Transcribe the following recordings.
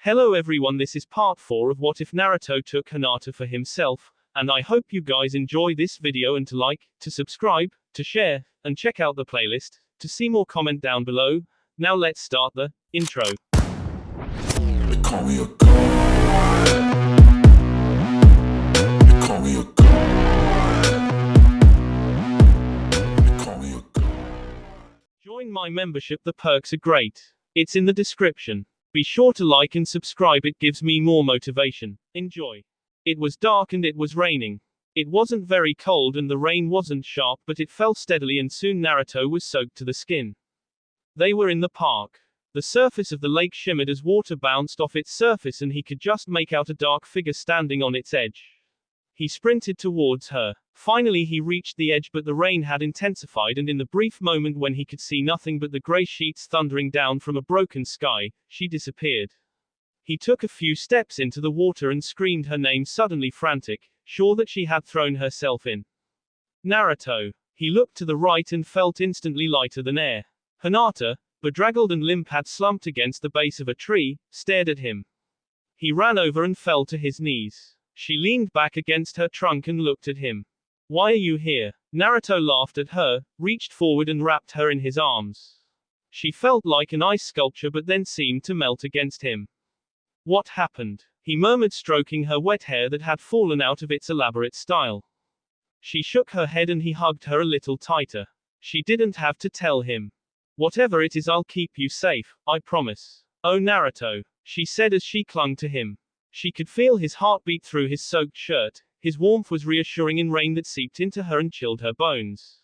Hello everyone, this is part 4 of What If Naruto Took Hinata for Himself, and I hope you guys enjoy this video and to like, to subscribe, to share, and check out the playlist, to see more comment down below. Now let's start the intro. They call me a god. They call me a god. They call me a god. Join my membership, the perks are great. It's in the description. Be sure to like and subscribe, it gives me more motivation. Enjoy. It was dark and it was raining. It wasn't very cold and the rain wasn't sharp, but it fell steadily and soon Naruto was soaked to the skin. They were in the park. The surface of the lake shimmered as water bounced off its surface and he could just make out a dark figure standing on its edge. He sprinted towards her. Finally he reached the edge, but the rain had intensified, and in the brief moment when he could see nothing but the grey sheets thundering down from a broken sky, she disappeared. He took a few steps into the water and screamed her name, suddenly frantic, sure that she had thrown herself in. Naruto. He looked to the right and felt instantly lighter than air. Hinata, bedraggled and limp, had slumped against the base of a tree, stared at him. He ran over and fell to his knees. She leaned back against her trunk and looked at him. Why are you here? Naruto laughed at her, reached forward and wrapped her in his arms. She felt like an ice sculpture but then seemed to melt against him. What happened? He murmured, stroking her wet hair that had fallen out of its elaborate style. She shook her head and he hugged her a little tighter. She didn't have to tell him. Whatever it is, I'll keep you safe, I promise. Oh Naruto, she said as she clung to him. She could feel his heartbeat through his soaked shirt. His warmth was reassuring in rain that seeped into her and chilled her bones.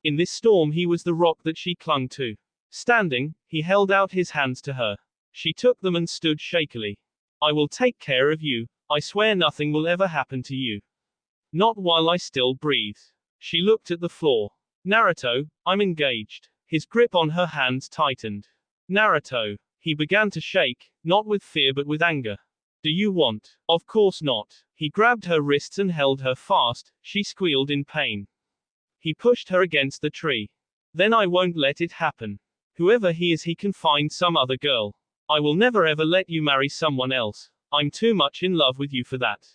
In this storm he was the rock that she clung to. Standing, he held out his hands to her. She took them and stood shakily. I will take care of you. I swear nothing will ever happen to you. Not while I still breathe. She looked at the floor. Naruto, I'm engaged. His grip on her hands tightened. Naruto. He began to shake, not with fear but with anger. Do you want? Of course not. He grabbed her wrists and held her fast. She squealed in pain. He pushed her against the tree. Then I won't let it happen. Whoever he is, he can find some other girl. I will never ever let you marry someone else. I'm too much in love with you for that.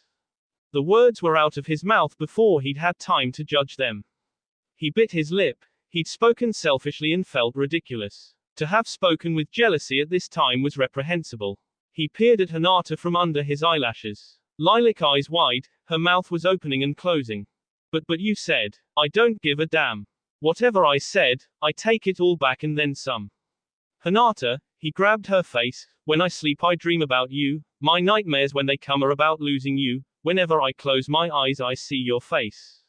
The words were out of his mouth before he'd had time to judge them. He bit his lip. He'd spoken selfishly and felt ridiculous. To have spoken with jealousy at this time was reprehensible. He peered at Hinata from under his eyelashes. Lilac eyes wide, her mouth was opening and closing. But you said. I don't give a damn. Whatever I said, I take it all back and then some. Hinata, he grabbed her face. When I sleep I dream about you. My nightmares when they come are about losing you. Whenever I close my eyes I see your face.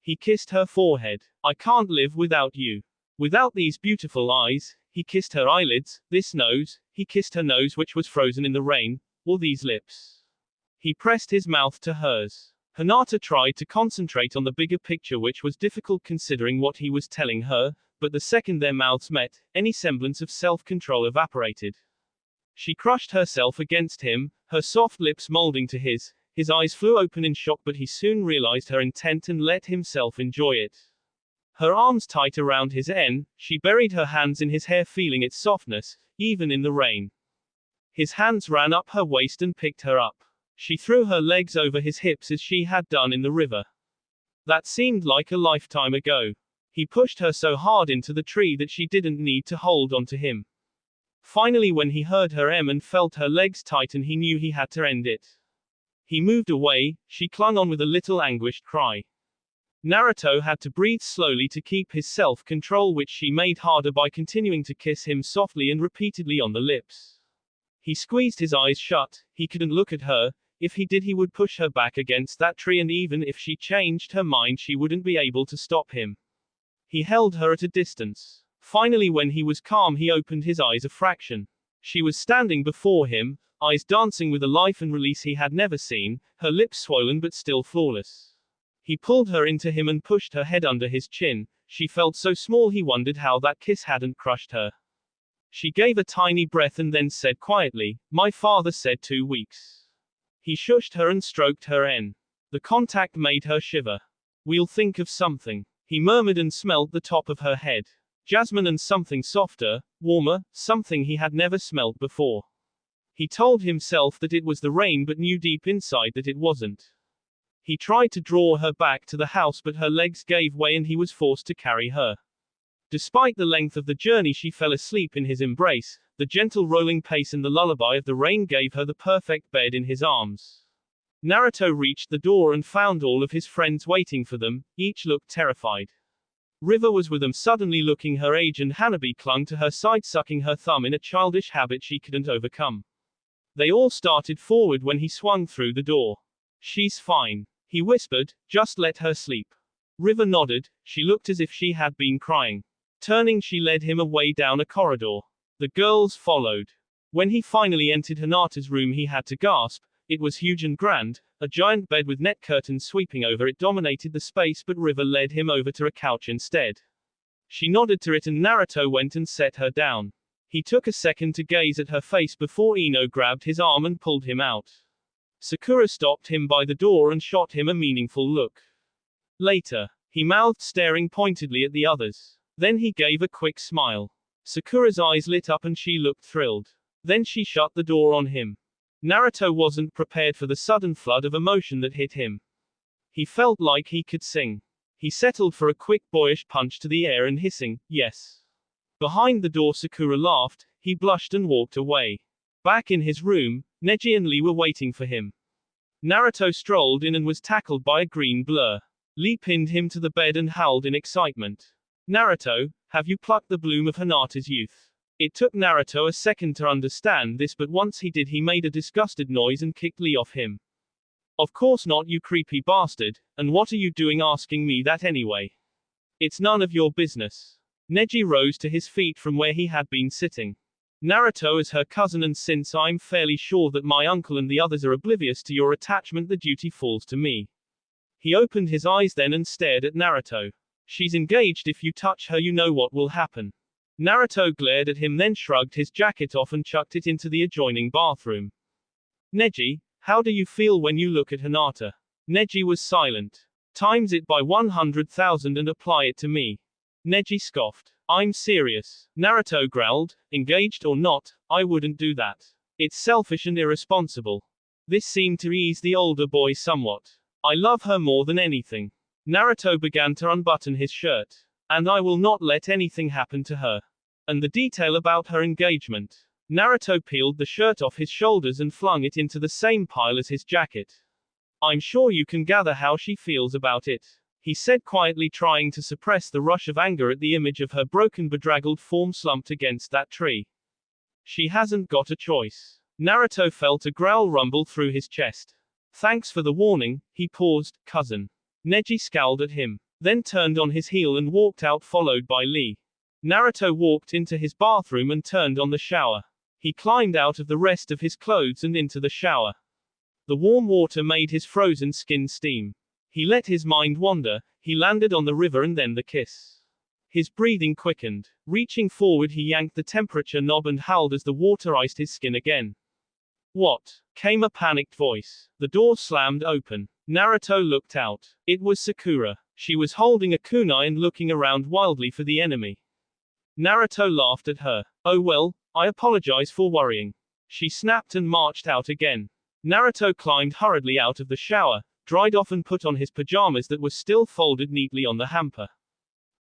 He kissed her forehead. I can't live without you. Without these beautiful eyes. He kissed her eyelids, this nose, he kissed her nose which was frozen in the rain, or these lips. He pressed his mouth to hers. Hinata tried to concentrate on the bigger picture, which was difficult considering what he was telling her, but the second their mouths met, any semblance of self-control evaporated. She crushed herself against him, her soft lips molding to his eyes flew open in shock, but he soon realized her intent and let himself enjoy it. Her arms tight around his she buried her hands in his hair, feeling its softness, even in the rain. His hands ran up her waist and picked her up. She threw her legs over his hips as she had done in the river. That seemed like a lifetime ago. He pushed her so hard into the tree that she didn't need to hold on to him. Finally, when he heard her and felt her legs tighten, he knew he had to end it. He moved away, she clung on with a little anguished cry. Naruto had to breathe slowly to keep his self-control, which she made harder by continuing to kiss him softly and repeatedly on the lips. He squeezed his eyes shut. He couldn't look at her. If he did, he would push her back against that tree, and even if she changed her mind she wouldn't be able to stop him. He held her at a distance. Finally, when he was calm, he opened his eyes a fraction. She was standing before him, eyes dancing with a life and release he had never seen, her lips swollen but still flawless. He pulled her into him and pushed her head under his chin. She felt so small he wondered how that kiss hadn't crushed her. She gave a tiny breath and then said quietly, my father said 2 weeks. He shushed her and stroked her The contact made her shiver. We'll think of something. He murmured and smelled the top of her head. Jasmine and something softer, warmer, something he had never smelled before. He told himself that it was the rain but knew deep inside that it wasn't. He tried to draw her back to the house but her legs gave way and he was forced to carry her. Despite the length of the journey she fell asleep in his embrace, the gentle rolling pace and the lullaby of the rain gave her the perfect bed in his arms. Naruto reached the door and found all of his friends waiting for them, each looked terrified. River was with them suddenly looking her age and Hanabi clung to her side sucking her thumb in a childish habit she couldn't overcome. They all started forward when he swung through the door. She's fine, he whispered, just let her sleep. River nodded, she looked as if she had been crying. Turning she led him away down a corridor. The girls followed. When he finally entered Hinata's room he had to gasp. It was huge and grand, a giant bed with net curtains sweeping over it dominated the space but River led him over to a couch instead. She nodded to it and Naruto went and set her down. He took a second to gaze at her face before Ino grabbed his arm and pulled him out. Sakura stopped him by the door and shot him a meaningful look. Later, he mouthed staring pointedly at the others. Then he gave a quick smile. Sakura's eyes lit up and she looked thrilled. Then she shut the door on him. Naruto wasn't prepared for the sudden flood of emotion that hit him. He felt like he could sing. He settled for a quick boyish punch to the air and hissing, yes. Behind the door Sakura laughed, he blushed and walked away. Back in his room, Neji and Lee were waiting for him. Naruto strolled in and was tackled by a green blur. Lee pinned him to the bed and howled in excitement. Naruto, have you plucked the bloom of Hinata's youth? It took Naruto a second to understand this but once he did he made a disgusted noise and kicked Lee off him. Of course not you creepy bastard, and what are you doing asking me that anyway? It's none of your business. Neji rose to his feet from where he had been sitting. Naruto is her cousin and since I'm fairly sure that my uncle and the others are oblivious to your attachment the duty falls to me. He opened his eyes then and stared at Naruto. She's engaged if you touch her you know what will happen. Naruto glared at him then shrugged his jacket off and chucked it into the adjoining bathroom. Neji, how do you feel when you look at Hinata? Neji was silent. Times it by 100,000 and apply it to me. Neji scoffed. I'm serious. Naruto growled, engaged or not, I wouldn't do that. It's selfish and irresponsible. This seemed to ease the older boy somewhat. I love her more than anything. Naruto began to unbutton his shirt. And I will not let anything happen to her. And the detail about her engagement. Naruto peeled the shirt off his shoulders and flung it into the same pile as his jacket. I'm sure you can gather how she feels about it. He said quietly trying to suppress the rush of anger at the image of her broken bedraggled form slumped against that tree. She hasn't got a choice. Naruto felt a growl rumble through his chest. Thanks for the warning, he paused, cousin. Neji scowled at him. Then turned on his heel and walked out followed by Lee. Naruto walked into his bathroom and turned on the shower. He climbed out of the rest of his clothes and into the shower. The warm water made his frozen skin steam. He let his mind wander, he landed on the river and then the kiss. His breathing quickened. Reaching forward he yanked the temperature knob and howled as the water iced his skin again. What? Came a panicked voice. The door slammed open. Naruto looked out. It was Sakura. She was holding a kunai and looking around wildly for the enemy. Naruto laughed at her. Oh well, I apologize for worrying. She snapped and marched out again. Naruto climbed hurriedly out of the shower, dried off and put on his pajamas that were still folded neatly on the hamper.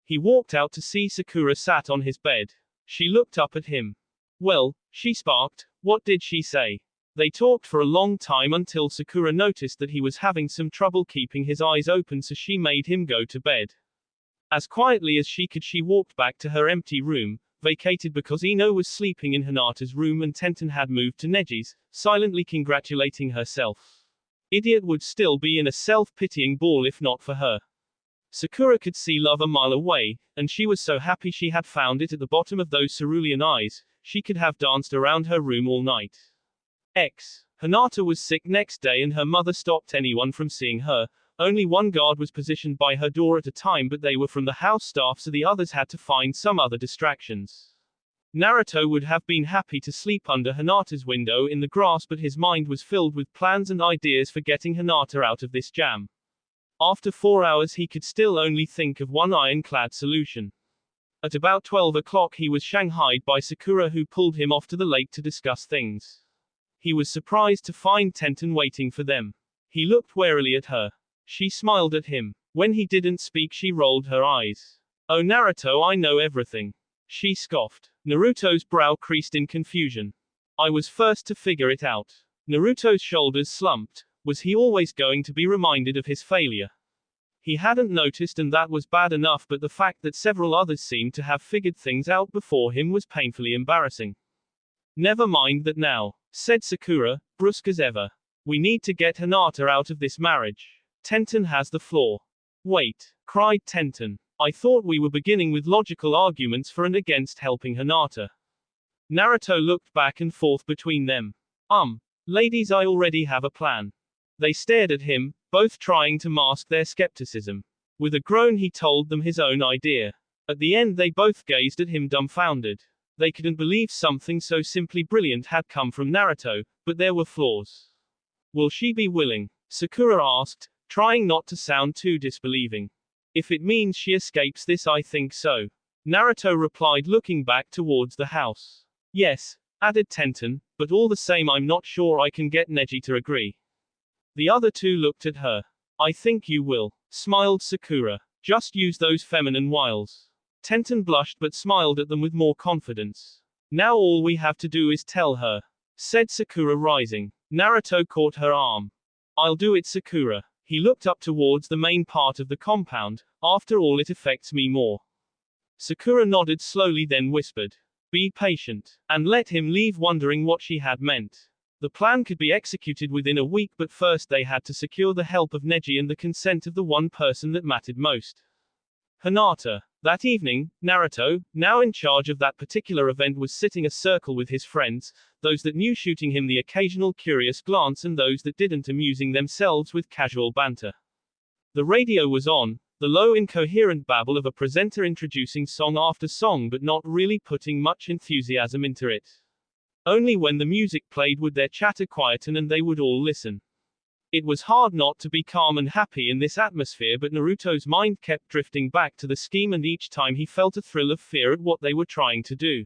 He walked out to see Sakura sat on his bed. She looked up at him. Well, she sparked, what did she say? They talked for a long time until Sakura noticed that he was having some trouble keeping his eyes open so she made him go to bed. As quietly as she could she walked back to her empty room, vacated because Ino was sleeping in Hinata's room and Tenten had moved to Neji's, silently congratulating herself. Idiot would still be in a self-pitying ball if not for her. Sakura could see love a mile away, and she was so happy she had found it at the bottom of those cerulean eyes, she could have danced around her room all night. Hinata was sick next day and her mother stopped anyone from seeing her. Only one guard was positioned by her door at a time but they were from the house staff so the others had to find some other distractions. Naruto would have been happy to sleep under Hinata's window in the grass but his mind was filled with plans and ideas for getting Hinata out of this jam. After 4 hours he could still only think of one ironclad solution. At about 12 o'clock he was shanghaied by Sakura who pulled him off to the lake to discuss things. He was surprised to find Tenten waiting for them. He looked warily at her. She smiled at him. When he didn't speak, she rolled her eyes. "Oh Naruto, I know everything," she scoffed. Naruto's brow creased in confusion. "I was first to figure it out." Naruto's shoulders slumped. Was he always going to be reminded of his failure? He hadn't noticed, and that was bad enough, but the fact that several others seemed to have figured things out before him was painfully embarrassing. "Never mind that now," said Sakura, brusque as ever. "We need to get Hinata out of this marriage. Tenten has the floor." "Wait," cried Tenten. "I thought we were beginning with logical arguments for and against helping Hinata." Naruto looked back and forth between them. Ladies, I already have a plan." They stared at him, both trying to mask their skepticism. With a groan he told them his own idea. At the end they both gazed at him dumbfounded. They couldn't believe something so simply brilliant had come from Naruto, but there were flaws. "Will she be willing?" Sakura asked, trying not to sound too disbelieving. "If it means she escapes this, I think so," Naruto replied, looking back towards the house. "Yes," added Tenten, "but all the same I'm not sure I can get Neji to agree." The other two looked at her. "I think you will," smiled Sakura. "Just use those feminine wiles." Tenten blushed but smiled at them with more confidence. "Now all we have to do is tell her," said Sakura, rising. Naruto caught her arm. "I'll do it, Sakura." He looked up towards the main part of the compound. "After all, it affects me more." Sakura nodded slowly, then whispered, "Be patient," and let him leave, wondering what she had meant. The plan could be executed within a week, but first they had to secure the help of Neji and the consent of the one person that mattered most. Hinata. That evening, Naruto, now in charge of that particular event, was sitting a circle with his friends, those that knew shooting him the occasional curious glance and those that didn't, amusing themselves with casual banter. The radio was on, the low incoherent babble of a presenter introducing song after song but not really putting much enthusiasm into it. Only when the music played would their chatter quieten and they would all listen. It was hard not to be calm and happy in this atmosphere, but Naruto's mind kept drifting back to the scheme, and each time he felt a thrill of fear at what they were trying to do.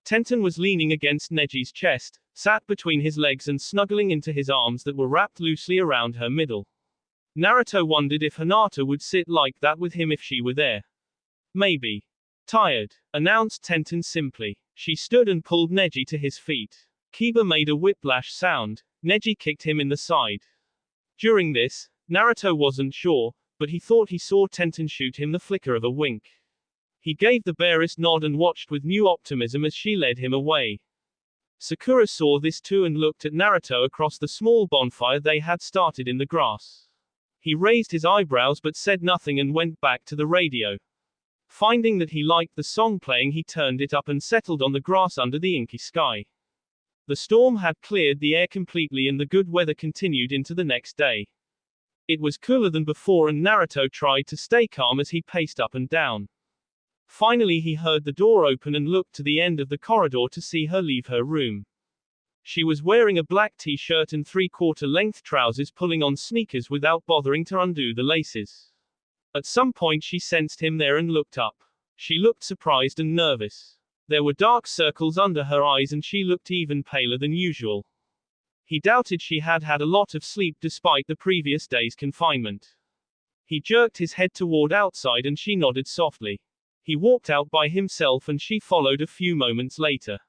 Tenten was leaning against Neji's chest, sat between his legs and snuggling into his arms that were wrapped loosely around her middle. Naruto wondered if Hinata would sit like that with him if she were there. "Maybe. Tired," announced Tenten simply. She stood and pulled Neji to his feet. Kiba made a whiplash sound. Neji kicked him in the side. During this, Naruto wasn't sure, but he thought he saw Tenten shoot him the flicker of a wink. He gave the barest nod and watched with new optimism as she led him away. Sakura saw this too and looked at Naruto across the small bonfire they had started in the grass. He raised his eyebrows but said nothing and went back to the radio. Finding that he liked the song playing, he turned it up and settled on the grass under the inky sky. The storm had cleared the air completely and the good weather continued into the next day. It was cooler than before and Naruto tried to stay calm as he paced up and down. Finally he heard the door open and looked to the end of the corridor to see her leave her room. She was wearing a black t-shirt and 3/4 length trousers, pulling on sneakers without bothering to undo the laces. At some point she sensed him there and looked up. She looked surprised and nervous. There were dark circles under her eyes and she looked even paler than usual. He doubted she had had a lot of sleep despite the previous day's confinement. He jerked his head toward outside and she nodded softly. He walked out by himself and she followed a few moments later.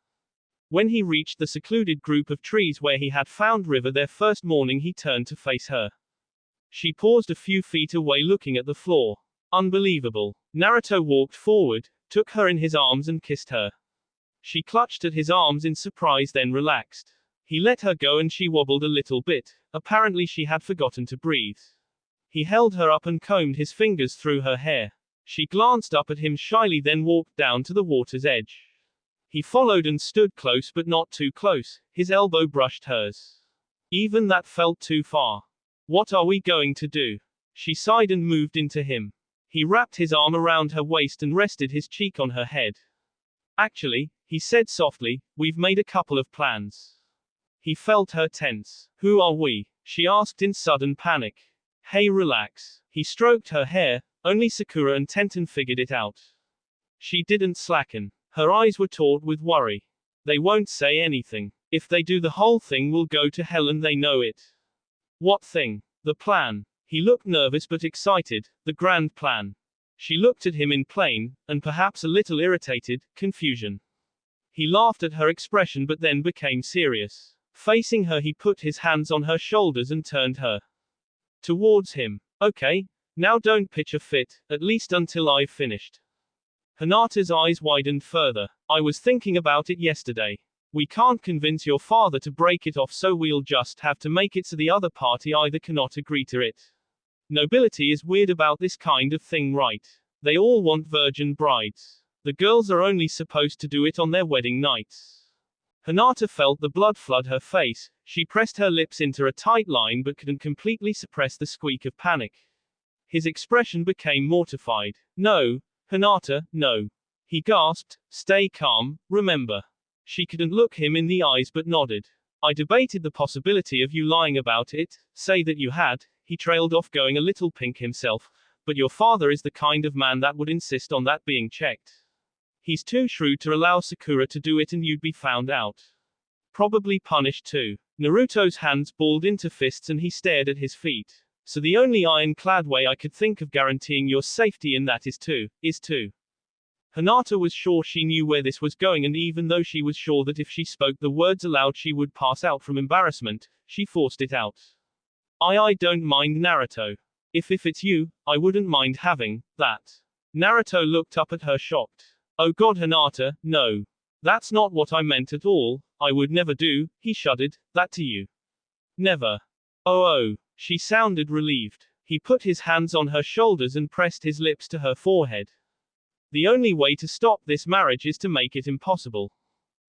When he reached the secluded group of trees where he had found River their first morning, he turned to face her. She paused a few feet away looking at the floor. Unbelievable. Naruto walked forward, took her in his arms and kissed her. She clutched at his arms in surprise, then relaxed. He let her go and she wobbled a little bit. Apparently she had forgotten to breathe. He held her up and combed his fingers through her hair. She glanced up at him shyly, then walked down to the water's edge. He followed and stood close but not too close. His elbow brushed hers. Even that felt too far. "What are we going to do?" She sighed and moved into him. He wrapped his arm around her waist and rested his cheek on her head. "Actually," he said softly, "we've made a couple of plans." He felt her tense. "Who are we?" she asked in sudden panic. "Hey, relax." He stroked her hair. Only Sakura and Tenten figured it out. She didn't slacken. Her eyes were taut with worry. "They won't say anything." If they do, the whole thing will go to hell and they know it. What thing? The plan. He looked nervous but excited. The grand plan. She looked at him in plain, and perhaps a little irritated, confusion. He laughed at her expression but then became serious. Facing her, he put his hands on her shoulders and turned her towards him. Okay, now don't pitch a fit, at least until I've finished. Hinata's eyes widened further. I was thinking about it yesterday. We can't convince your father to break it off, so we'll just have to make it so the other party either cannot agree to it. Nobility is weird about this kind of thing, right? They all want virgin brides. The girls are only supposed to do it on their wedding nights. Hinata felt the blood flood her face. She pressed her lips into a tight line but couldn't completely suppress the squeak of panic. His expression became mortified. No, Hinata, no. He gasped. Stay calm, remember. She couldn't look him in the eyes but nodded. I debated the possibility of you lying about it, say that you had. He trailed off, going a little pink himself. But your father is the kind of man that would insist on that being checked. He's too shrewd to allow Sakura to do it and you'd be found out. Probably punished too. Naruto's hands balled into fists and he stared at his feet. So the only ironclad way I could think of guaranteeing your safety in that is to. Hinata was sure she knew where this was going, and even though she was sure that if she spoke the words aloud she would pass out from embarrassment, she forced it out. I don't mind, Naruto. If it's you, I wouldn't mind having that. Naruto looked up at her shocked. Oh God, Hinata, no. That's not what I meant at all. I would never do, he shuddered, that to you. Never. Oh. She sounded relieved. He put his hands on her shoulders and pressed his lips to her forehead. The only way to stop this marriage is to make it impossible.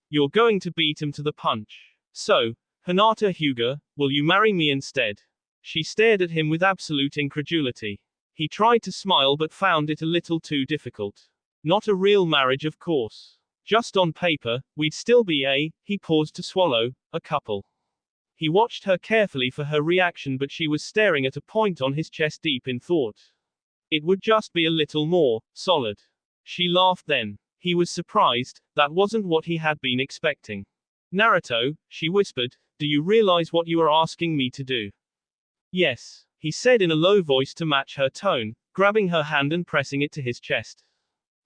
You're going to beat him to the punch. So, Hinata Hyuga, will you marry me instead? She stared at him with absolute incredulity. He tried to smile but found it a little too difficult. Not a real marriage, of course. Just on paper, we'd still be he paused to swallow, a couple. He watched her carefully for her reaction, but she was staring at a point on his chest, deep in thought. It would just be a little more solid. She laughed then. He was surprised. That wasn't what he had been expecting. Naruto, she whispered, do you realize what you are asking me to do? Yes, he said in a low voice to match her tone, grabbing her hand and pressing it to his chest.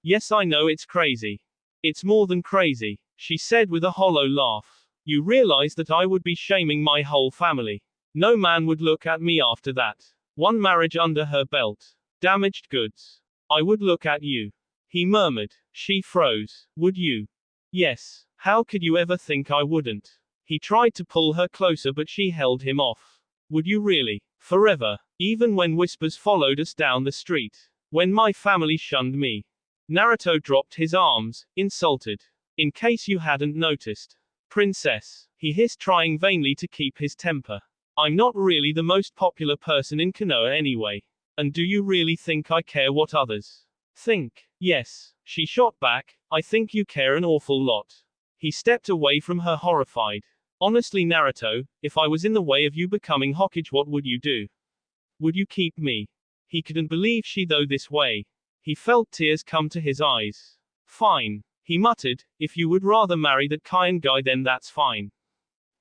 Yes, I know it's crazy. It's more than crazy, she said with a hollow laugh. You realize that I would be shaming my whole family. No man would look at me after that. One marriage under her belt. Damaged goods. I would look at you. He murmured. She froze. Would you? Yes. How could you ever think I wouldn't? He tried to pull her closer but she held him off. Would you really? Forever. Even when whispers followed us down the street. When my family shunned me. Naruto dropped his arms, insulted. In case you hadn't noticed. Princess, he hissed, trying vainly to keep his temper. I'm not really the most popular person in Konoha anyway. And do you really think I care what others think? Yes, she shot back, I think you care an awful lot. He stepped away from her, horrified. Honestly, Naruto, if I was in the way of you becoming Hokage, what would you do? Would you keep me? He couldn't believe she though this way. He felt tears come to his eyes. Fine. He muttered, if you would rather marry that kind guy then that's fine.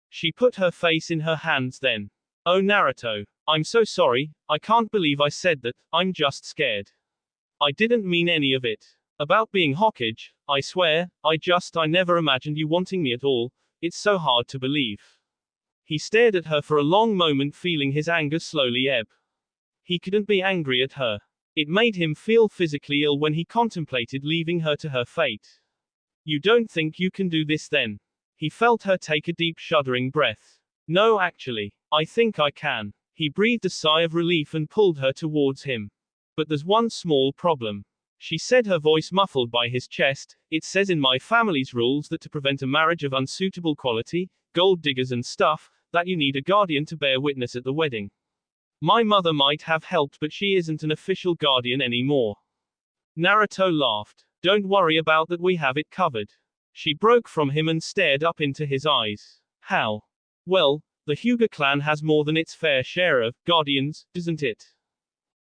She put her face in her hands then. Oh Naruto, I'm so sorry, I can't believe I said that, I'm just scared. I didn't mean any of it. About being Hokage, I swear, I never imagined you wanting me at all, it's so hard to believe. He stared at her for a long moment, feeling his anger slowly ebb. He couldn't be angry at her. It made him feel physically ill when he contemplated leaving her to her fate. You don't think you can do this then? He felt her take a deep shuddering breath. No, actually, I think I can. He breathed a sigh of relief and pulled her towards him. But there's one small problem. She said, her voice muffled by his chest. It says in my family's rules that to prevent a marriage of unsuitable quality, gold diggers and stuff, that you need a guardian to bear witness at the wedding. My mother might have helped, but she isn't an official guardian anymore. Naruto laughed. Don't worry about that, we have it covered. She broke from him and stared up into his eyes. How? Well, the Hyuga clan has more than its fair share of guardians, doesn't it?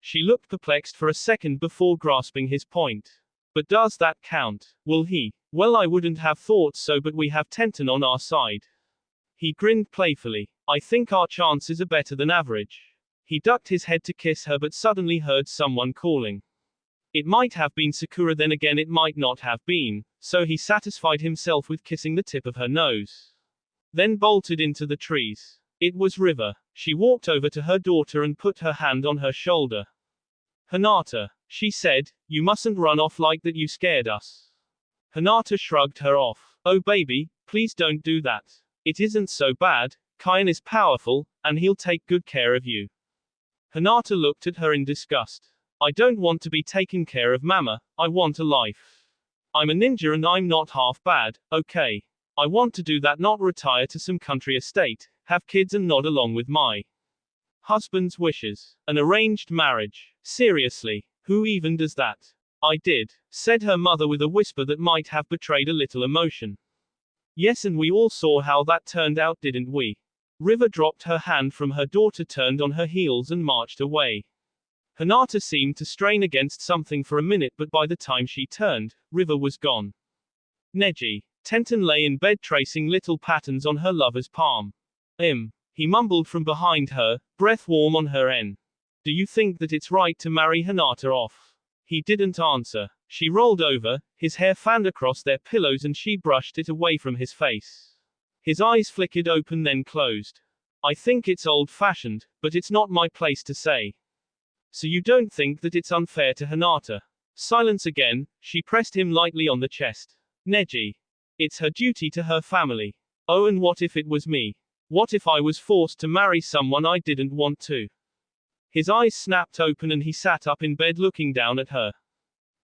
She looked perplexed for a second before grasping his point. But does that count? Will he? Well, I wouldn't have thought so, but we have Tenten on our side. He grinned playfully. I think our chances are better than average. He ducked his head to kiss her but suddenly heard someone calling. It might have been Sakura, then again it might not have been, so he satisfied himself with kissing the tip of her nose. Then bolted into the trees. It was River. She walked over to her daughter and put her hand on her shoulder. Hinata, she said, you mustn't run off like that, you scared us. Hinata shrugged her off. Oh baby, please don't do that. It isn't so bad, Kain is powerful, and he'll take good care of you. Hinata looked at her in disgust. I don't want to be taken care of, Mama, I want a life. I'm a ninja and I'm not half bad, okay? I want to do that, not retire to some country estate, have kids and nod along with my husband's wishes. An arranged marriage. Seriously, who even does that? I did, said her mother with a whisper that might have betrayed a little emotion. Yes, and we all saw how that turned out, didn't we? River dropped her hand from her daughter, turned on her heels and marched away. Hinata seemed to strain against something for a minute, but by the time she turned, River was gone. Neji. Tenten lay in bed tracing little patterns on her lover's palm. He mumbled from behind her, breath warm on her end. Do you think that it's right to marry Hinata off? He didn't answer. She rolled over, his hair fanned across their pillows and she brushed it away from his face. His eyes flickered open then closed. I think it's old-fashioned, but it's not my place to say. So you don't think that it's unfair to Hinata? Silence again, she pressed him lightly on the chest. Neji. It's her duty to her family. Oh, and what if it was me? What if I was forced to marry someone I didn't want to? His eyes snapped open and he sat up in bed looking down at her.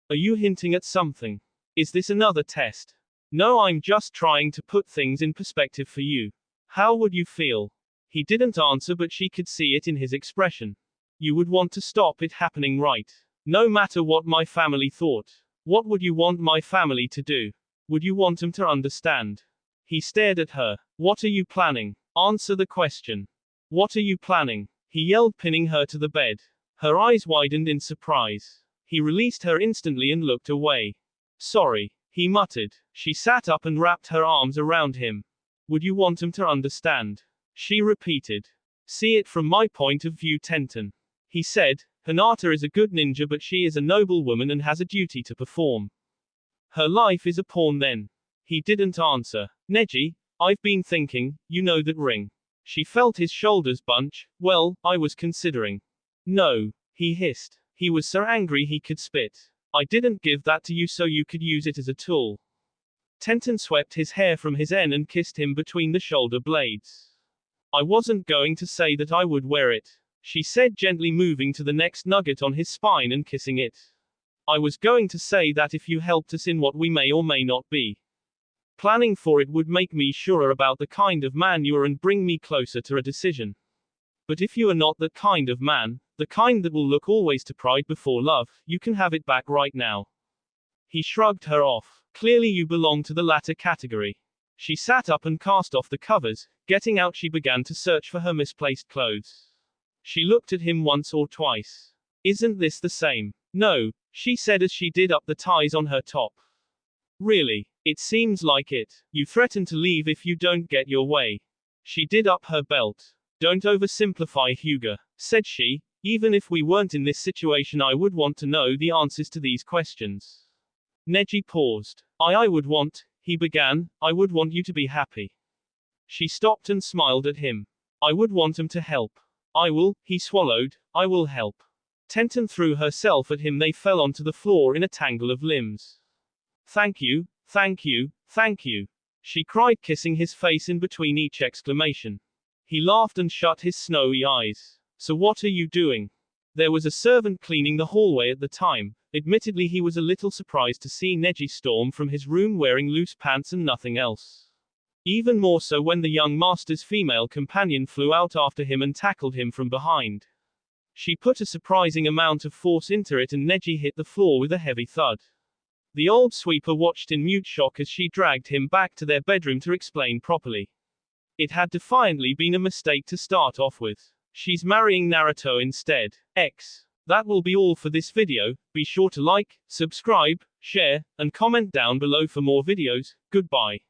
Are you hinting at something? Is this another test? No, I'm just trying to put things in perspective for you. How would you feel? He didn't answer, but she could see it in his expression. You would want to stop it happening, right? No matter what my family thought. What would you want my family to do? Would you want them to understand? He stared at her. What are you planning? Answer the question. What are you planning? He yelled, pinning her to the bed. Her eyes widened in surprise. He released her instantly and looked away. Sorry, he muttered. She sat up and wrapped her arms around him. Would you want him to understand? She repeated. See it from my point of view, Tenten. He said, Hinata is a good ninja, but she is a noble woman and has a duty to perform. Her life is a pawn then. He didn't answer. Neji, I've been thinking, you know that ring. She felt his shoulders bunch. Well, I was considering. No, he hissed. He was so angry he could spit. I didn't give that to you so you could use it as a tool. Tenten swept his hair from his end and kissed him between the shoulder blades. I wasn't going to say that I would wear it, she said, gently moving to the next nugget on his spine and kissing it. I was going to say that if you helped us in what we may or may not be planning for, it would make me surer about the kind of man you are and bring me closer to a decision. But if you are not that kind of man, the kind that will look always to pride before love, you can have it back right now. He shrugged her off. Clearly you belong to the latter category. She sat up and cast off the covers. Getting out, she began to search for her misplaced clothes. She looked at him once or twice. Isn't this the same? No, she said as she did up the ties on her top. Really? It seems like it. You threaten to leave if you don't get your way. She did up her belt. Don't oversimplify, Hyuga, said she. Even if we weren't in this situation, I would want to know the answers to these questions. Neji paused. I would want, he began, I would want you to be happy. She stopped and smiled at him. I would want him to help. I will, he swallowed, I will help. Tenten threw herself at him. They fell onto the floor in a tangle of limbs. Thank you, thank you, thank you, she cried, kissing his face in between each exclamation. He laughed and shut his snowy eyes. So what are you doing? There was a servant cleaning the hallway at the time. Admittedly, he was a little surprised to see Neji storm from his room wearing loose pants and nothing else. Even more so when the young master's female companion flew out after him and tackled him from behind. She put a surprising amount of force into it and Neji hit the floor with a heavy thud. The old sweeper watched in mute shock as she dragged him back to their bedroom to explain properly. It had defiantly been a mistake to start off with. She's marrying Naruto instead. That will be all for this video. Be sure to like, subscribe, share, and comment down below for more videos. Goodbye.